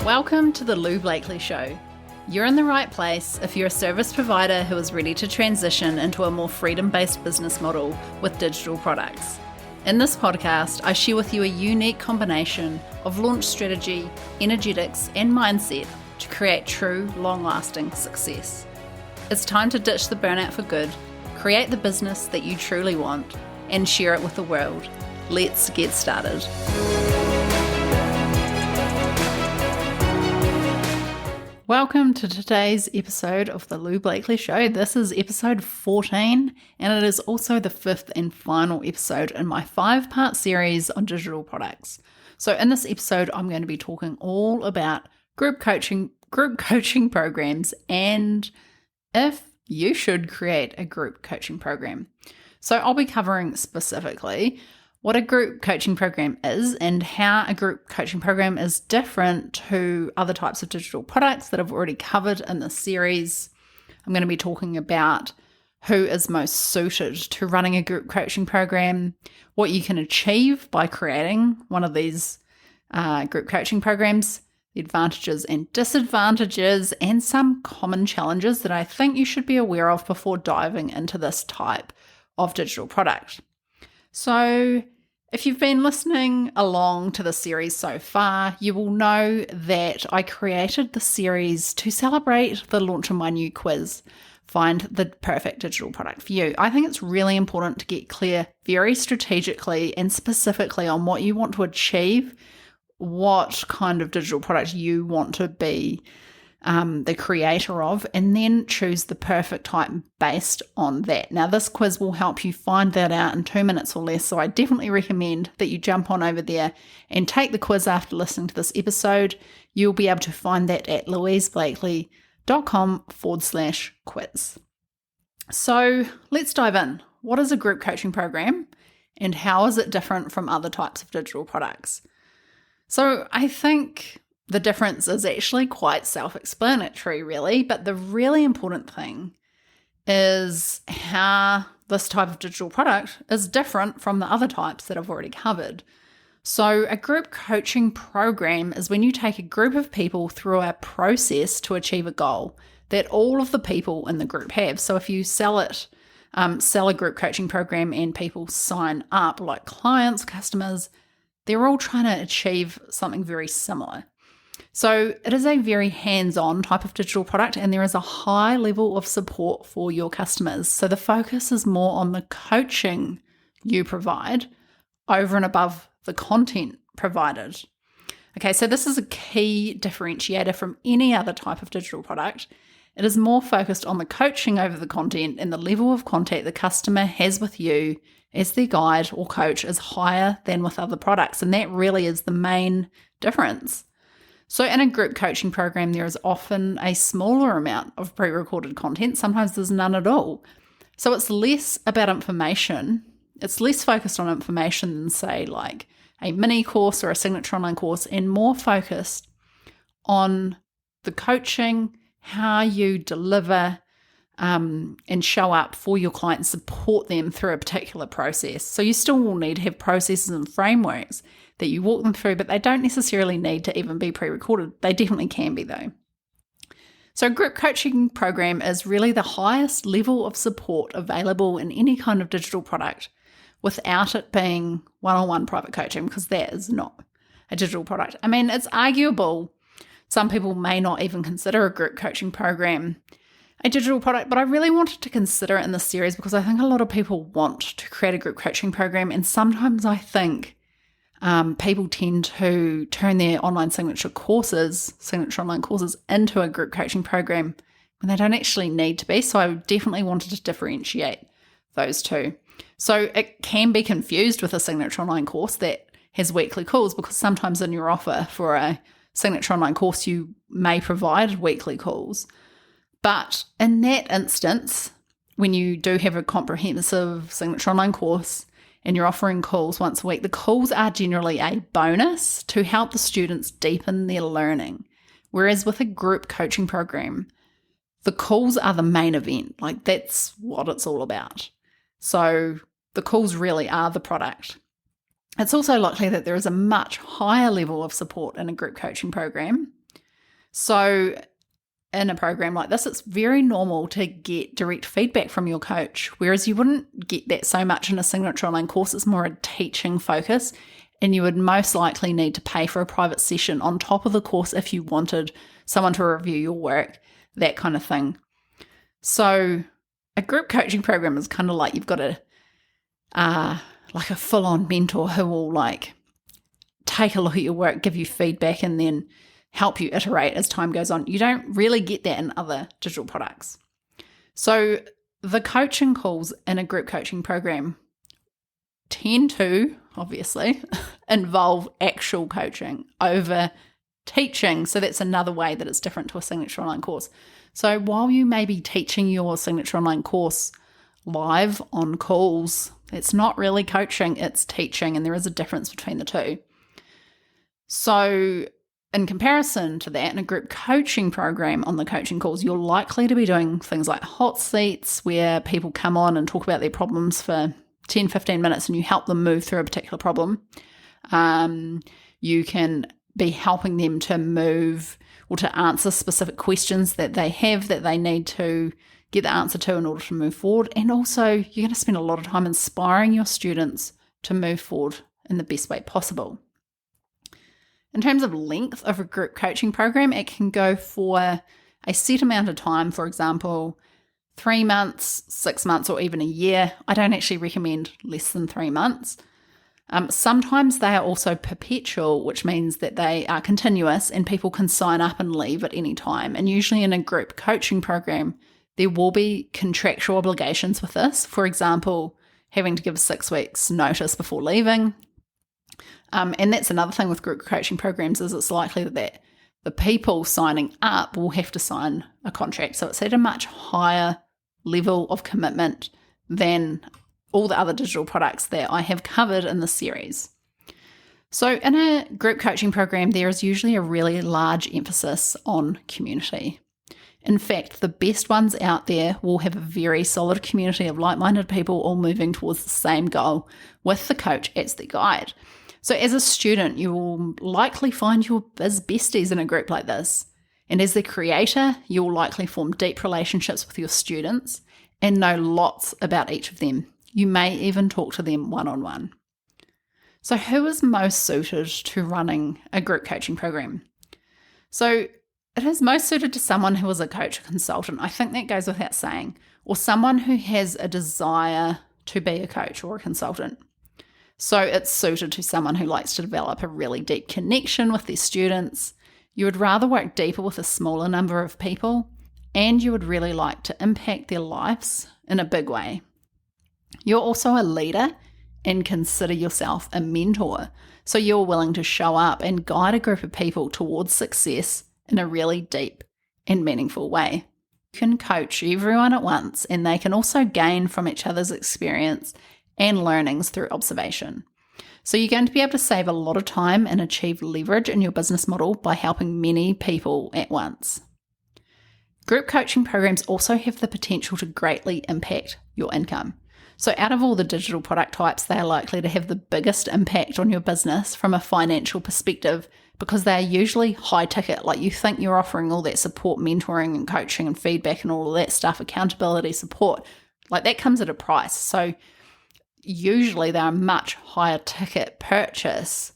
Welcome to the Lou Blakely Show. You're in the right place if you're a service provider who is ready to transition into a more freedom-based business model with digital products. In this podcast, I share with you a unique combination of launch strategy, energetics, and mindset to create true, long-lasting success. It's time to ditch the burnout for good, create the business that you truly want, and share it with the world. Let's get started. Welcome to today's episode of the Lou Blakely Show. This is episode 14, and it is also the fifth and final episode in my 5-part series on digital products. So in this episode, I'm going to be talking all about group coaching programs and if you should create a group coaching program. So I'll be covering specifically what a group coaching program is and how a group coaching program is different to other types of digital products that I've already covered in this series. I'm going to be talking about who is most suited to running a group coaching program, what you can achieve by creating one of these group coaching programs, the advantages and disadvantages, and some common challenges that I think you should be aware of before diving into this type of digital product. So if you've been listening along to the series so far, you will know that I created the series to celebrate the launch of my new quiz, Find the Perfect Digital Product for You. I think it's really important to get clear very strategically and specifically on what you want to achieve, what kind of digital product you want to be the creator of, and then choose the perfect type based on that. Now, this quiz will help you find that out in 2 minutes or less, so I definitely recommend that you jump on over there and take the quiz after listening to this episode. You'll be able to find that at louiseblakely.com/quiz. So let's dive in. What is a group coaching program and how is it different from other types of digital products? So I think the difference is actually quite self-explanatory, really, but the really important thing is how this type of digital product is different from the other types that I've already covered. So a group coaching program is when you take a group of people through a process to achieve a goal that all of the people in the group have. So if you sell a group coaching program and people sign up, like clients, customers, they're all trying to achieve something very similar. So it is a very hands-on type of digital product, and there is a high level of support for your customers. So the focus is more on the coaching you provide over and above the content provided. Okay, so this is a key differentiator from any other type of digital product. It is more focused on the coaching over the content, and the level of contact the customer has with you as their guide or coach is higher than with other products, and that really is the main difference. So in a group coaching program, there is often a smaller amount of pre-recorded content. Sometimes there's none at all. So it's less about information. It's less focused on information than, say, like a mini course or a signature online course, and more focused on the coaching, how you deliver and show up for your client and support them through a particular process. So you still will need to have processes and frameworks that you walk them through, but they don't necessarily need to even be pre-recorded. They definitely can be, though. So a group coaching program is really the highest level of support available in any kind of digital product without it being one-on-one private coaching, because that is not a digital product. I mean, it's arguable. Some people may not even consider a group coaching program a digital product, but I really wanted to consider it in this series because I think a lot of people want to create a group coaching program, and sometimes I think people tend to turn their online signature online courses into a group coaching program when they don't actually need to be. So I definitely wanted to differentiate those two. So it can be confused with a signature online course that has weekly calls, because sometimes in your offer for a signature online course, you may provide weekly calls. But in that instance, when you do have a comprehensive signature online course and you're offering calls once a week, the calls are generally a bonus to help the students deepen their learning. Whereas with a group coaching program, the calls are the main event. Like, that's what it's all about. So the calls really are the product. It's also likely that there is a much higher level of support in a group coaching program So in a program like this, it's very normal to get direct feedback from your coach, whereas you wouldn't get that so much in a signature online course. It's more a teaching focus, and you would most likely need to pay for a private session on top of the course if you wanted someone to review your work, that kind of thing. So a group coaching program is kind of like you've got a full-on mentor who will take a look at your work, give you feedback, and then help you iterate as time goes on. You don't really get that in other digital products. So the coaching calls in a group coaching program tend to, obviously, involve actual coaching over teaching. So that's another way that it's different to a signature online course. So while you may be teaching your signature online course live on calls, it's not really coaching, it's teaching, and there is a difference between the two. So in comparison to that, in a group coaching program on the coaching calls, you're likely to be doing things like hot seats where people come on and talk about their problems for 10, 15 minutes and you help them move through a particular problem. You can be helping them to move or to answer specific questions that they have that they need to get the answer to in order to move forward. And also, you're going to spend a lot of time inspiring your students to move forward in the best way possible. In terms of length of a group coaching program, it can go for a set amount of time, for example, 3 months, 6 months, or even a year. I don't actually recommend less than 3 months. Sometimes they are also perpetual, which means that they are continuous and people can sign up and leave at any time. And usually in a group coaching program, there will be contractual obligations with this. For example, having to give 6 weeks notice before leaving. And that's another thing with group coaching programs is it's likely that the people signing up will have to sign a contract. So it's at a much higher level of commitment than all the other digital products that I have covered in this series. So in a group coaching program, there is usually a really large emphasis on community. In fact, the best ones out there will have a very solid community of like-minded people all moving towards the same goal with the coach as their guide. So as a student, you will likely find your biz besties in a group like this. And as the creator, you will likely form deep relationships with your students and know lots about each of them. You may even talk to them one-on-one. So who is most suited to running a group coaching program? So it is most suited to someone who is a coach or consultant. I think that goes without saying, or someone who has a desire to be a coach or a consultant. So it's suited to someone who likes to develop a really deep connection with their students. You would rather work deeper with a smaller number of people, and you would really like to impact their lives in a big way. You're also a leader and consider yourself a mentor. So you're willing to show up and guide a group of people towards success in a really deep and meaningful way. You can coach everyone at once, and they can also gain from each other's experience and learnings through observation. So you're going to be able to save a lot of time and achieve leverage in your business model by helping many people at once. Group coaching programs also have the potential to greatly impact your income. So out of all the digital product types, they are likely to have the biggest impact on your business from a financial perspective because they are usually high ticket. Like you think you're offering all that support, mentoring and coaching and feedback and all of that stuff, accountability, support, like that comes at a price. So usually they're a much higher ticket purchase.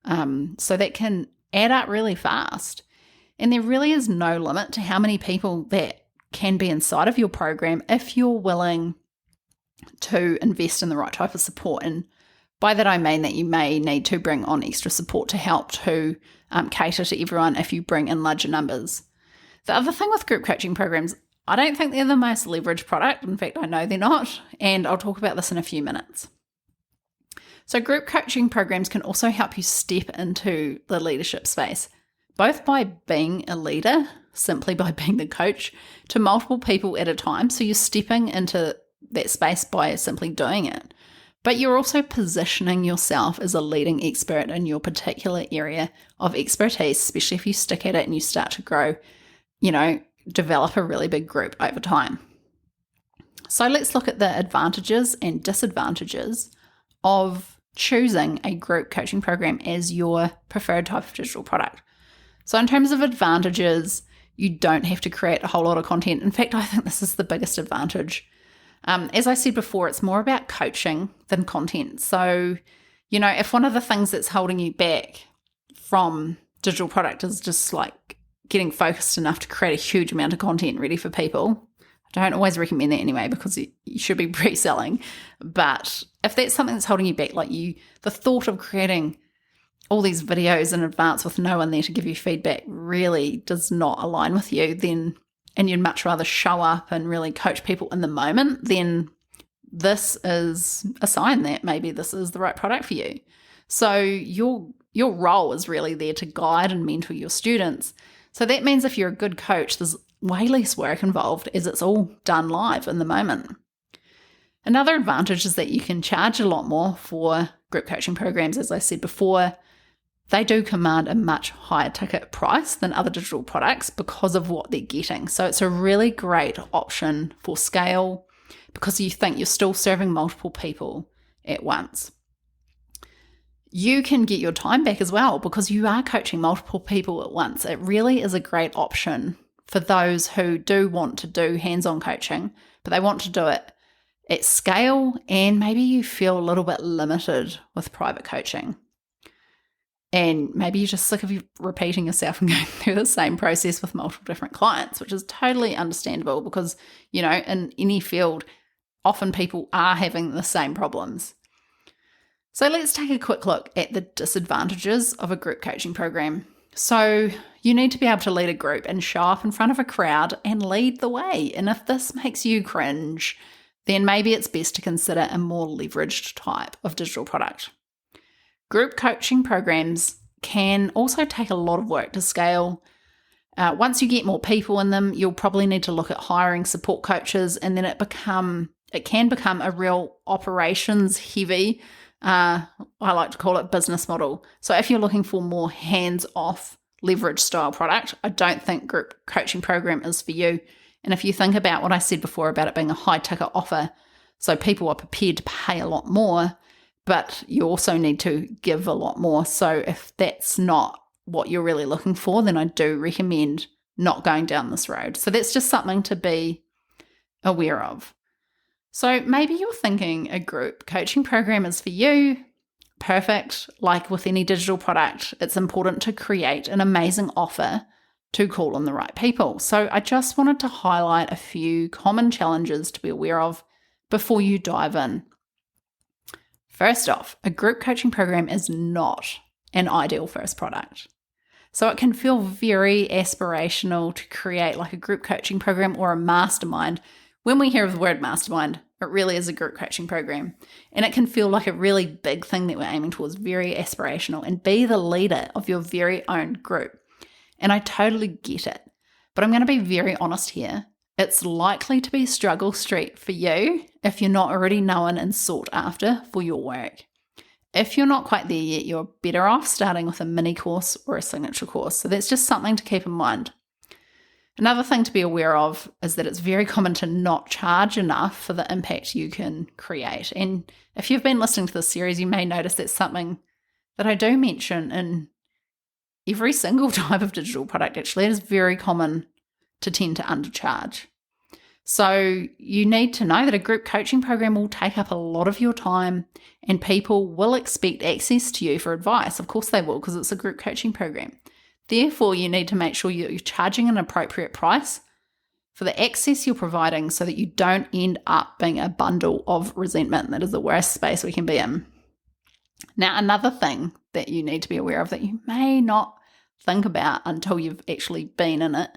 So that can add up really fast. And there really is no limit to how many people that can be inside of your program if you're willing to invest in the right type of support. And by that I mean that you may need to bring on extra support to help to cater to everyone if you bring in larger numbers. The other thing with group coaching programs, I don't think they're the most leveraged product. In fact, I know they're not, and I'll talk about this in a few minutes. So group coaching programs can also help you step into the leadership space, both by being a leader, simply by being the coach, to multiple people at a time. So you're stepping into that space by simply doing it. But you're also positioning yourself as a leading expert in your particular area of expertise, especially if you stick at it and you start to grow, develop a really big group over time. So let's look at the advantages and disadvantages of choosing a group coaching program as your preferred type of digital product. So in terms of advantages, you don't have to create a whole lot of content. In fact, I think this is the biggest advantage. As I said before, it's more about coaching than content. So, if one of the things that's holding you back from digital product is just like getting focused enough to create a huge amount of content ready for people, I don't always recommend that anyway, because you should be pre-selling. But if that's something that's holding you back, like the thought of creating all these videos in advance with no one there to give you feedback really does not align with you, then, and you'd much rather show up and really coach people in the moment, then this is a sign that maybe this is the right product for you. So your role is really there to guide and mentor your students. So that means if you're a good coach, there's way less work involved, as it's all done live in the moment. Another advantage is that you can charge a lot more for group coaching programs. As I said before, they do command a much higher ticket price than other digital products because of what they're getting. So it's a really great option for scale because you think you're still serving multiple people at once. You can get your time back as well because you are coaching multiple people at once. It really is a great option for those who do want to do hands-on coaching, but they want to do it at scale, and maybe you feel a little bit limited with private coaching. And maybe you're just sick of repeating yourself and going through the same process with multiple different clients, which is totally understandable because, in any field, often people are having the same problems. So let's take a quick look at the disadvantages of a group coaching program. So you need to be able to lead a group and show up in front of a crowd and lead the way. And if this makes you cringe, then maybe it's best to consider a more leveraged type of digital product. Group coaching programs can also take a lot of work to scale. Once you get more people in them, you'll probably need to look at hiring support coaches, and then it can become a real operations heavy, I like to call it, business model. So if you're looking for more hands-off leverage style product, I don't think group coaching program is for you. And if you think about what I said before about it being a high ticket offer, so people are prepared to pay a lot more, but you also need to give a lot more. So if that's not what you're really looking for, then I do recommend not going down this road. So that's just something to be aware of. So maybe you're thinking a group coaching program is for you. Perfect. Like with any digital product, it's important to create an amazing offer to call on the right people. So I just wanted to highlight a few common challenges to be aware of before you dive in. First off, a group coaching program is not an ideal first product. So it can feel very aspirational to create like a group coaching program or a mastermind. When we hear of the word mastermind, it really is a group coaching program. And it can feel like a really big thing that we're aiming towards, very aspirational, and be the leader of your very own group. And I totally get it. But I'm going to be very honest here. It's likely to be struggle street for you if you're not already known and sought after for your work. If you're not quite there yet, you're better off starting with a mini course or a signature course. So that's just something to keep in mind. Another thing to be aware of is that it's very common to not charge enough for the impact you can create. And if you've been listening to this series, you may notice that's something that I do mention in every single type of digital product. Actually, it is very common to tend to undercharge. So you need to know that a group coaching program will take up a lot of your time and people will expect access to you for advice. Of course they will, because it's a group coaching program. Therefore, you need to make sure you're charging an appropriate price for the access you're providing so that you don't end up being a bundle of resentment. That is the worst space we can be in. Now, another thing that you need to be aware of that you may not think about until you've actually been in it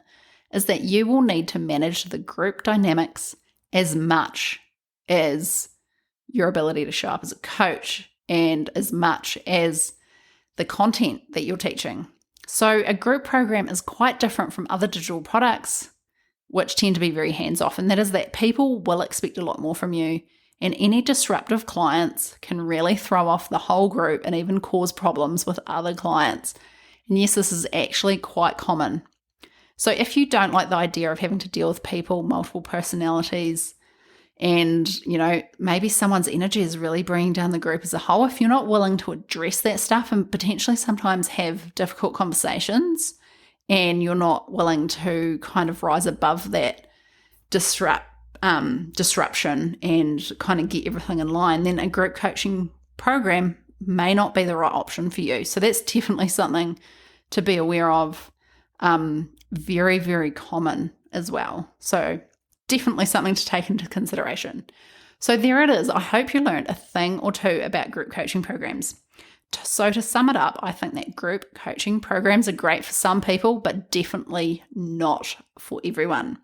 is that you will need to manage the group dynamics as much as your ability to show up as a coach and as much as the content that you're teaching. So a group program is quite different from other digital products, which tend to be very hands-off, and that is that people will expect a lot more from you, and any disruptive clients can really throw off the whole group and even cause problems with other clients. And yes, this is actually quite common. So if you don't like the idea of having to deal with people, multiple personalities, and, maybe someone's energy is really bringing down the group as a whole, if you're not willing to address that stuff and potentially sometimes have difficult conversations, and you're not willing to kind of rise above that disruption and kind of get everything in line, then a group coaching program may not be the right option for you. So that's definitely something to be aware of. Very, very common as well. So definitely something to take into consideration. So there it is. I hope you learned a thing or two about group coaching programs. So to sum it up, I think that group coaching programs are great for some people, but definitely not for everyone.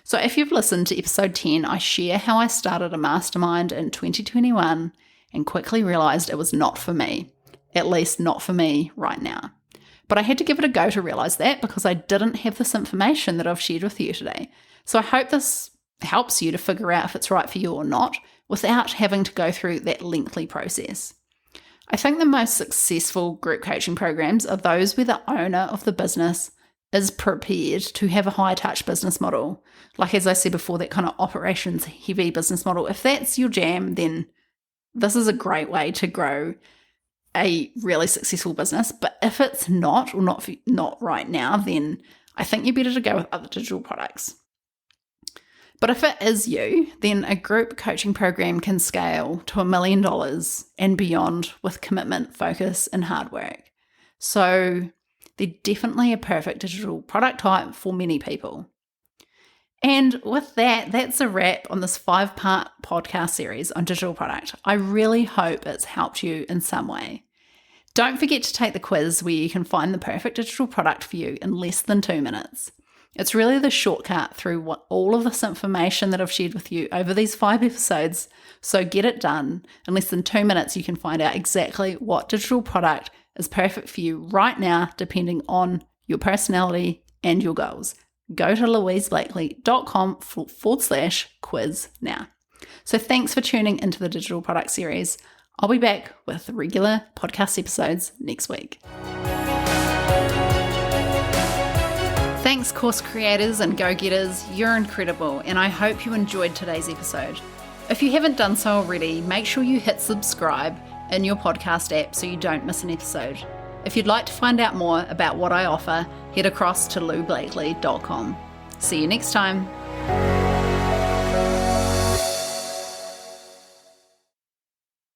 So if you've listened to episode 10, I share how I started a mastermind in 2021 and quickly realized it was not for me, at least not for me right now. But I had to give it a go to realize that because I didn't have this information that I've shared with you today. So I hope this helps you to figure out if it's right for you or not without having to go through that lengthy process. I think the most successful group coaching programs are those where the owner of the business is prepared to have a high-touch business model. Like, as I said before, that kind of operations-heavy business model. If that's your jam, then this is a great way to grow a really successful business. But if it's not, or not right now, then I think you're better to go with other digital products. But if it is you, then a group coaching program can scale to $1 million and beyond with commitment, focus, and hard work. So they're definitely a perfect digital product type for many people. And with that, that's a wrap on this 5-part podcast series on digital product. I really hope it's helped you in some way. Don't forget to take the quiz where you can find the perfect digital product for you in less than 2 minutes. It's really the shortcut through all of this information that I've shared with you over these 5 episodes. So get it done. In less than 2 minutes, you can find out exactly what digital product is perfect for you right now, depending on your personality and your goals. Go to louiseblakely.com/quiz now. So thanks for tuning into the digital product series. I'll be back with regular podcast episodes next week. Thanks, course creators and go-getters. You're incredible, and I hope you enjoyed today's episode. If you haven't done so already, make sure you hit subscribe in your podcast app so you don't miss an episode. If you'd like to find out more about what I offer, head across to loublakely.com. See you next time.